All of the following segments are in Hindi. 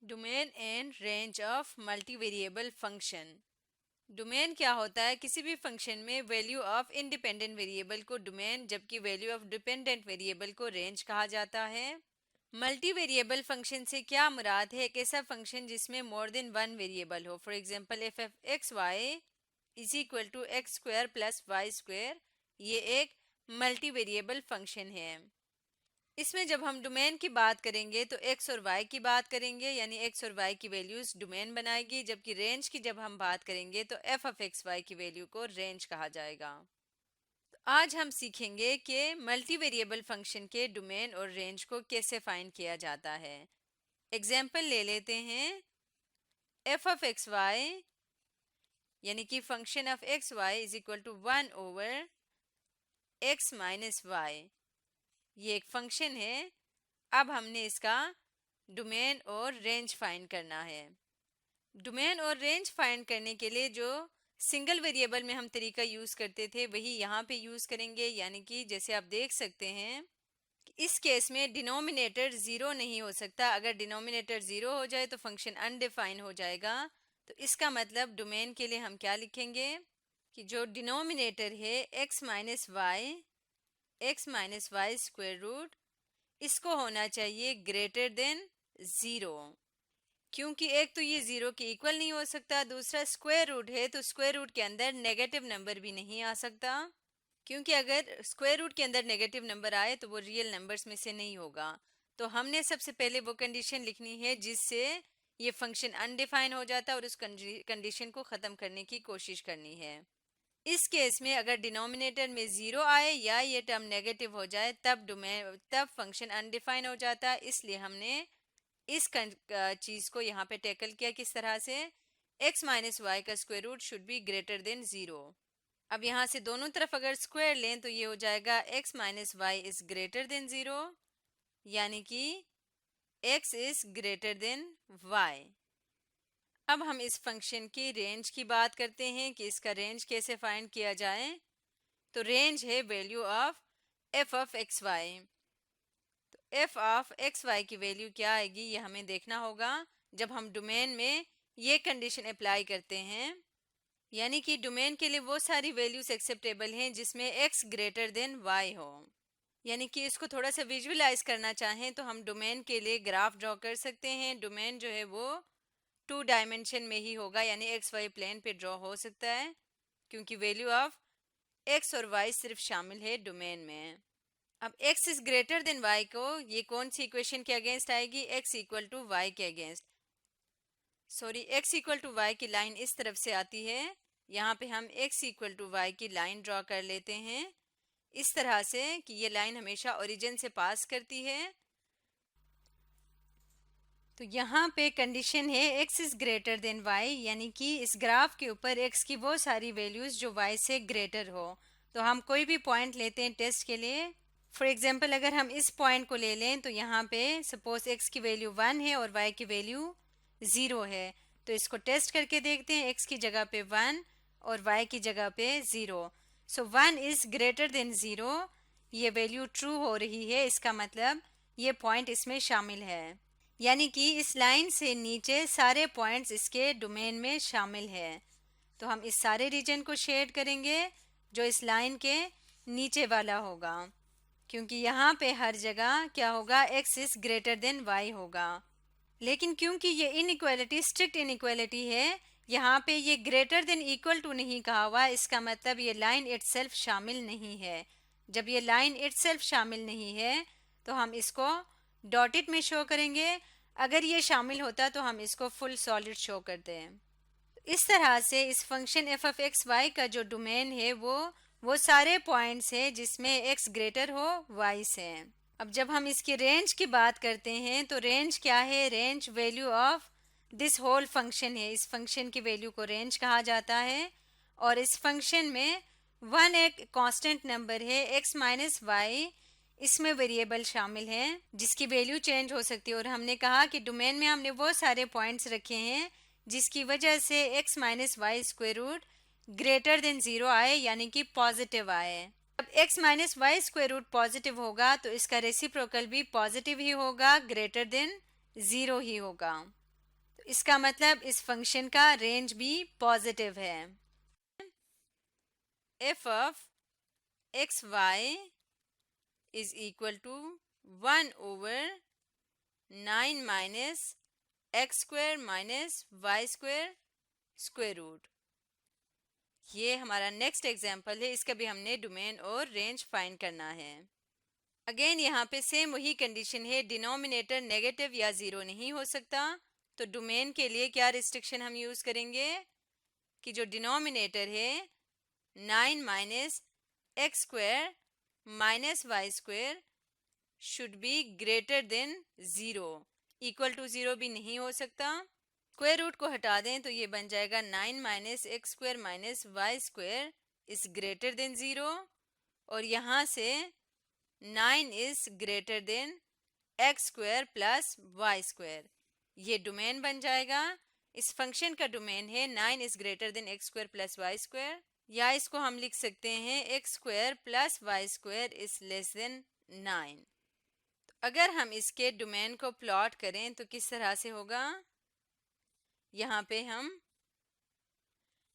Domain and range of multivariable function. Domain क्या होता है? किसी भी फंक्शन में वैल्यू ऑफ इंडिपेंडेंट वेरिएबल को डोमेन, जबकि वैल्यू ऑफ डिपेंडेंट वेरिएबल को रेंज कहा जाता है। मल्टीवेरिएबल फंक्शन से क्या मुराद है? एक ऐसा फंक्शन जिसमें मोर देन वन वेरिएबल हो। For example f f x y is equal to x square plus y square, ये एक मल्टीवेरिएबल फंक्शन है। इसमें जब हम डोमेन की बात करेंगे तो एक्स और वाई की बात करेंगे, यानी एक्स और वाई की वैल्यूज डोमेन बनाएगी, जबकि रेंज की जब हम बात करेंगे तो एफ ऑफ एक्स वाई की वैल्यू को रेंज कहा जाएगा। तो आज हम सीखेंगे कि मल्टीवेरिएबल फंक्शन के डोमेन और रेंज को कैसे फाइंड किया जाता है। एग्जाम्पल ले लेते हैं। एफ ऑफ एक्स वाई यानी कि function of x y is equal to 1/(x - y), ये एक फंक्शन है। अब हमने इसका डोमेन और रेंज फाइंड करना है। डोमेन और रेंज फाइंड करने के लिए जो सिंगल वेरिएबल में हम तरीका यूज करते थे वही यहाँ पे यूज करेंगे, यानी कि जैसे आप देख सकते हैं कि इस केस में डिनोमिनेटर जीरो नहीं हो सकता। अगर डिनोमिनेटर जीरो हो जाए तो फंक्शन अनडिफाइन हो जाएगा। तो इसका मतलब डोमेन के लिए हम क्या लिखेंगे कि जो डिनोमिनेटर है x minus y square root, इसको होना चाहिए ग्रेटर देन जीरो, क्योंकि एक तो ये जीरो के इक्वल नहीं हो सकता, दूसरा स्क्वायर रूट है तो स्क्वायर रूट के अंदर नेगेटिव नंबर भी नहीं आ सकता, क्योंकि अगर स्क्वायर रूट के अंदर नेगेटिव नंबर आए तो वो रियल नंबर्स में से नहीं होगा। तो हमने सबसे पहले वो कंडीशन लिखनी है जिससे ये फंक्शन अनडिफाइन हो जाता है और उस कंडीशन को ख़त्म करने की कोशिश करनी है। इस केस में अगर डिनोमिनेटर में जीरो आए या ये टर्म नेगेटिव हो जाए तब फंक्शन अनडिफाइन हो जाता है। इसलिए हमने इस चीज को यहाँ पे टैकल किया किस तरह से, x माइनस वाई का square root should be greater than zero. अब यहाँ से दोनों तरफ अगर स्क्वायर लें तो ये हो जाएगा x minus y is greater than zero, यानी कि x is greater than y। अब हम इस फंक्शन की रेंज की बात करते हैं कि इसका रेंज कैसे फाइंड किया जाए। तो रेंज है value of f of x y. तो f ऑफ एक्स वाई की वैल्यू क्या आएगी ये हमें देखना होगा जब हम डोमेन में ये कंडीशन अप्लाई करते हैं, यानी कि डोमेन के लिए वो सारी वैल्यूज एक्सेप्टेबल हैं जिसमें x ग्रेटर देन y हो। यानी कि इसको थोड़ा सा विजुअलाइज करना चाहें तो हम डोमेन के लिए ग्राफ ड्रॉ कर सकते हैं। डोमेन जो है वो 2 डायमेंशन में ही होगा, यानी एक्स वाई प्लेन पे ड्रॉ हो सकता है, क्योंकि वैल्यू ऑफ x और y सिर्फ शामिल है डोमेन में। अब x is greater than y को ये कौन सी इक्वेशन के अगेंस्ट आएगी? x इक्वल टू वाई के against. Sorry, x equal to y की लाइन इस तरफ से आती है। यहाँ पे हम x इक्वल टू वाई की लाइन ड्रॉ कर लेते हैं इस तरह से कि ये लाइन हमेशा ओरिजिन से पास करती है। तो यहाँ पे कंडीशन है x is greater than y, यानी कि इस ग्राफ के ऊपर x की वो सारी वैल्यूज जो y से ग्रेटर हो। तो हम कोई भी पॉइंट लेते हैं टेस्ट के लिए। फॉर एग्जांपल अगर हम इस पॉइंट को ले लें तो यहाँ पे सपोज x की वैल्यू 1 है और y की वैल्यू 0 है। तो इसको टेस्ट करके देखते हैं, x की जगह पे 1 और y की जगह पे 0। सो 1 इज ग्रेटर देन 0, ये वैल्यू ट्रू हो रही है, इसका मतलब ये पॉइंट इसमें शामिल है, यानी कि इस लाइन से नीचे सारे पॉइंट्स इसके डोमेन में शामिल है। तो हम इस सारे रीजन को शेड करेंगे जो इस लाइन के नीचे वाला होगा, क्योंकि यहाँ पे हर जगह क्या होगा, x is greater than y होगा। लेकिन क्योंकि ये इनइक्वालिटी स्ट्रिक्ट इनइक्वालिटी है, यहाँ पे ये ग्रेटर देन इक्वल टू नहीं कहा हुआ, इसका मतलब ये लाइन इटसेल्फ शामिल नहीं है। जब ये लाइन इटसेल्फ शामिल नहीं है तो हम इसको डॉटेड में शो करेंगे। अगर ये शामिल होता तो हम इसको फुल सॉलिड शो करते हैं। इस तरह से इस function f of x y का जो डोमेन है वो सारे पॉइंट्स है जिसमें x ग्रेटर हो y से। अब जब हम इसकी रेंज की बात करते हैं तो रेंज क्या है? Range value of this whole function है। इस फंक्शन की वैल्यू को रेंज कहा जाता है और इस फंक्शन में 1 एक कांस्टेंट नंबर है, x माइनस वाई, इसमें वेरिएबल शामिल हैं जिसकी वैल्यू चेंज हो सकती है। और हमने कहा कि डोमेन में हमने वो सारे पॉइंट्स रखे हैं जिसकी वजह से x minus y square root greater than 0 आए, यानी कि पॉजिटिव आए। अब x minus y square root positive होगा तो इसका रेसिप्रोकल भी पॉजिटिव ही होगा, ग्रेटर देन 0 ही होगा। इसका मतलब इस फंक्शन का रेंज भी पॉजिटिव है। F of x y is equal to 1/9 minus x square minus y square square root. ये हमारा नेक्स्ट एग्जाम्पल है, इसका भी हमने डोमेन और रेंज फाइंड करना है। अगेन यहाँ पे सेम वही कंडीशन है, डिनोमिनेटर नेगेटिव या ज़ीरो नहीं हो सकता। तो डोमेन के लिए क्या रिस्ट्रिक्शन हम यूज़ करेंगे कि जो डिनोमिनेटर है 9 minus x square minus y square should be greater than zero. Equal to zero भी नहीं हो सकता। स्क्वायर रूट को हटा दें तो ये बन जाएगा 9 minus x square minus y square is greater than zero, और यहाँ से 9 is greater than x square plus y square. ये डोमेन बन जाएगा। इस फंक्शन का डोमेन है 9 is greater than x square plus y square, या इसको हम लिख सकते हैं x square plus y square is less than 9। तो अगर हम इसके डोमेन को प्लॉट करें तो किस तरह से होगा, यहाँ पे हम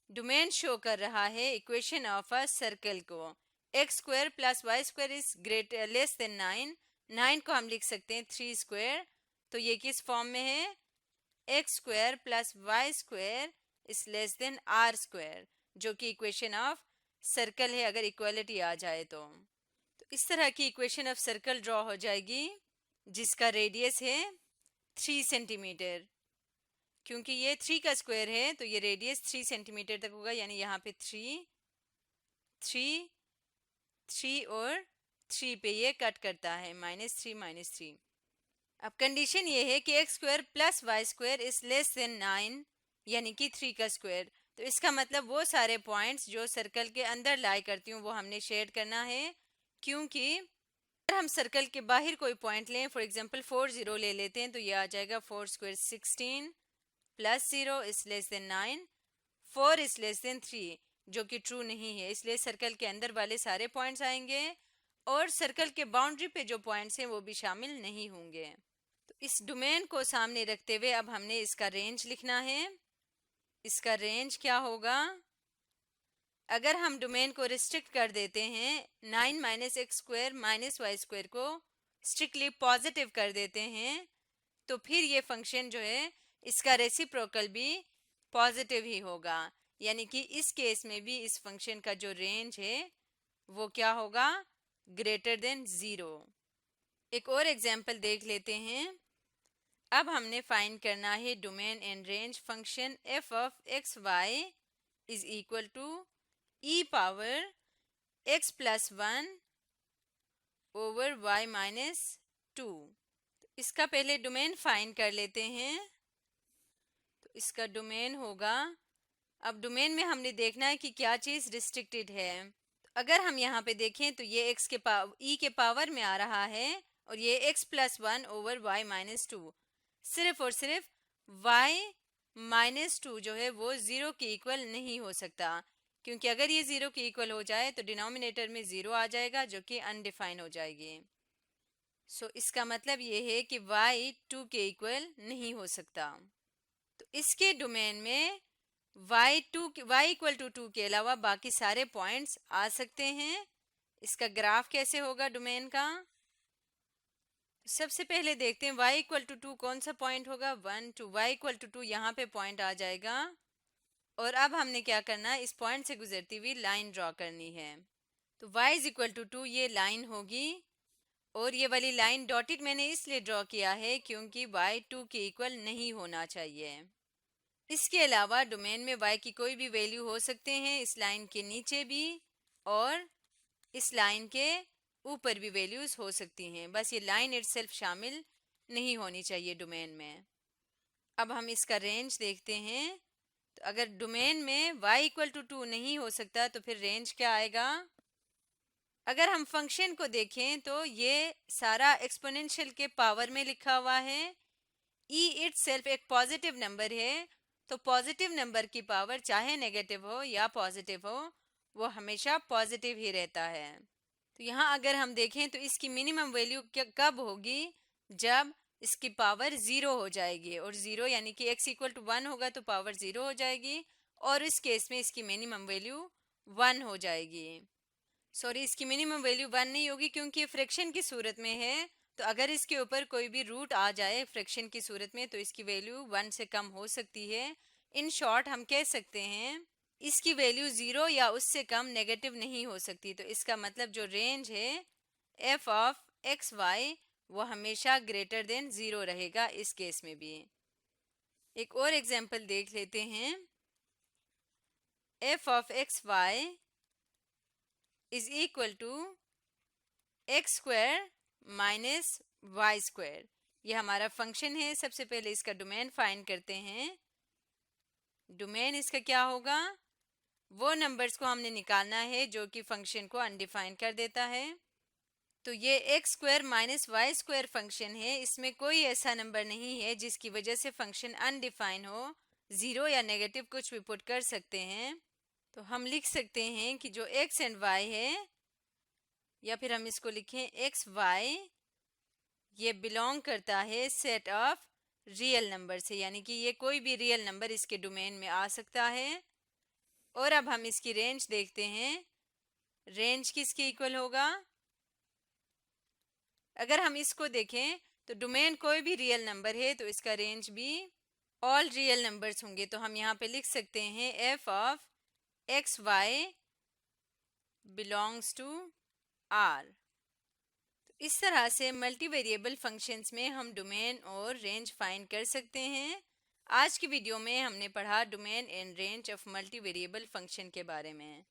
डोमेन शो कर रहा है इक्वेशन ऑफ अ सर्कल को। X square plus y square is greater less than 9। 9 को हम लिख सकते हैं 3 स्क्वायर। तो ये किस फॉर्म में है, x square plus y square is less than r square, जो कि इक्वेशन ऑफ सर्कल है अगर इक्वालिटी आ जाए तो इस तरह की इक्वेशन ऑफ सर्कल ड्रॉ हो जाएगी जिसका रेडियस है 3 सेंटीमीटर। क्योंकि ये 3 का स्क्वायर है तो ये रेडियस 3 सेंटीमीटर तक होगा, यानी यहाँ पे 3 3 3 और 3 पे ये कट करता है, -3 -3। अब कंडीशन ये है कि x square plus y square is less than 9, यानी कि 3 का स्क्वायर। तो इसका मतलब वो सारे पॉइंट्स जो सर्कल के अंदर लाई करती हूँ वो हमने शेड करना है। क्योंकि अगर हम सर्कल के बाहर कोई पॉइंट लें, फॉर एग्जांपल 4 0 ले लेते हैं, तो ये आ जाएगा 4 square 16 plus 0 is less than 9, 4 is less then 3, जो कि ट्रू नहीं है, इसलिए सर्कल के अंदर वाले सारे पॉइंट्स आएंगे और सर्कल के बाउंड्री पे जो पॉइंट्स हैं वो भी शामिल नहीं होंगे। तो इस डोमेन को सामने रखते हुए अब हमने इसका रेंज लिखना है। इसका रेंज क्या होगा, अगर हम डोमेन को रिस्ट्रिक्ट कर देते हैं 9 minus x square minus y square को स्ट्रिक्टली पॉजिटिव कर देते हैं, तो फिर ये फंक्शन जो है इसका रेसिप्रोकल भी पॉजिटिव ही होगा, यानी कि इस केस में भी इस फंक्शन का जो रेंज है वो क्या होगा, ग्रेटर देन ज़ीरो। एक और एग्जांपल देख लेते हैं। अब हमने फाइंड करना है domain and range function f of x y is equal to e power x plus 1 over y minus 2। इसका पहले डोमेन फाइंड कर लेते हैं। तो इसका डोमेन होगा, अब डोमेन में हमने देखना है कि क्या चीज़ रिस्ट्रिक्टेड है। अगर हम यहाँ पे देखें तो ये x के ई के पावर में आ रहा है और ये x plus 1 over y minus 2, सिर्फ और सिर्फ y माइनस 2 जो है वो ज़ीरो के इक्वल नहीं हो सकता, क्योंकि अगर ये ज़ीरो के इक्वल हो जाए तो डिनोमिनेटर में ज़ीरो आ जाएगा जो कि अनडिफाइन हो जाएगी। सो इसका मतलब ये है कि y 2 के इक्वल नहीं हो सकता। तो इसके डोमेन में y इक्वल टू 2 के अलावा बाकी सारे पॉइंट्स आ सकते हैं। इसका ग्राफ कैसे होगा डोमेन का, सबसे पहले देखते हैं y इक्वल टू 2 कौन सा पॉइंट होगा, 1 2, y इक्वल टू 2 यहाँ पे पॉइंट आ जाएगा। और अब हमने क्या करना है, इस पॉइंट से गुजरती हुई लाइन ड्रॉ करनी है। तो y इज इक्वल टू 2 ये लाइन होगी, और ये वाली लाइन डॉटेड मैंने इसलिए ड्रॉ किया है क्योंकि y 2 के इक्वल नहीं होना चाहिए। इसके अलावा डोमेन में y की कोई भी वैल्यू हो सकते हैं, इस लाइन के नीचे भी और इस लाइन के ऊपर भी वैल्यूज हो सकती हैं, बस ये लाइन इटसेल्फ शामिल नहीं होनी चाहिए डोमेन में। अब हम इसका रेंज देखते हैं। तो अगर डोमेन में y इक्वल टू 2 नहीं हो सकता तो फिर रेंज क्या आएगा। अगर हम फंक्शन को देखें तो ये सारा एक्सपोनेंशियल के पावर में लिखा हुआ है। e इटसेल्फ एक पॉजिटिव नंबर है, तो पॉजिटिव नंबर की पावर चाहे नेगेटिव हो या पॉजिटिव हो वो हमेशा पॉजिटिव ही रहता है। तो यहाँ अगर हम देखें तो इसकी मिनिमम वैल्यू कब होगी, जब इसकी पावर 0 हो जाएगी, और 0 यानी कि x इक्वल टू 1 होगा तो पावर 0 हो जाएगी, और इस केस में इसकी मिनिमम वैल्यू 1 हो जाएगी। सॉरी, इसकी मिनिमम वैल्यू 1 नहीं होगी क्योंकि ये फ्रैक्शन की सूरत में है, तो अगर इसके ऊपर कोई भी रूट आ जाए फ्रैक्शन की सूरत में तो इसकी वैल्यू 1 से कम हो सकती है। इन शॉर्ट हम कह सकते हैं इसकी वैल्यू 0 या उससे कम नेगेटिव नहीं हो सकती, तो इसका मतलब जो रेंज है f ऑफ एक्स वाई वो हमेशा ग्रेटर देन 0 रहेगा इस केस में भी। एक और एग्जांपल देख लेते हैं। f of x y is equal to x square minus y square. ये हमारा फंक्शन है। सबसे पहले इसका डोमेन फाइंड करते हैं। डोमेन इसका क्या होगा, वो नंबर्स को हमने निकालना है जो कि फंक्शन को अनडिफाइन कर देता है। तो ये x square minus y square function है, इसमें कोई ऐसा नंबर नहीं है जिसकी वजह से फंक्शन अनडिफाइन हो। 0 या नेगेटिव कुछ भी पुट कर सकते हैं। तो हम लिख सकते हैं कि जो एक्स एंड वाई है, या फिर हम इसको लिखें एक्स वाई, ये बिलोंग करता है सेट ऑफ रियल नंबर से, यानी कि ये कोई भी रियल नंबर इसके डोमेन में आ सकता है। और अब हम इसकी रेंज देखते हैं। रेंज किसके इक्वल होगा, अगर हम इसको देखें तो डोमेन कोई भी रियल नंबर है तो इसका रेंज भी ऑल रियल नंबर्स होंगे। तो हम यहाँ पे लिख सकते हैं f of x y belongs to R। तो इस तरह से मल्टी वेरिएबल फंक्शंस में हम डोमेन और रेंज फाइंड कर सकते हैं। आज की वीडियो में हमने पढ़ा domain and range of multi variable function के बारे में।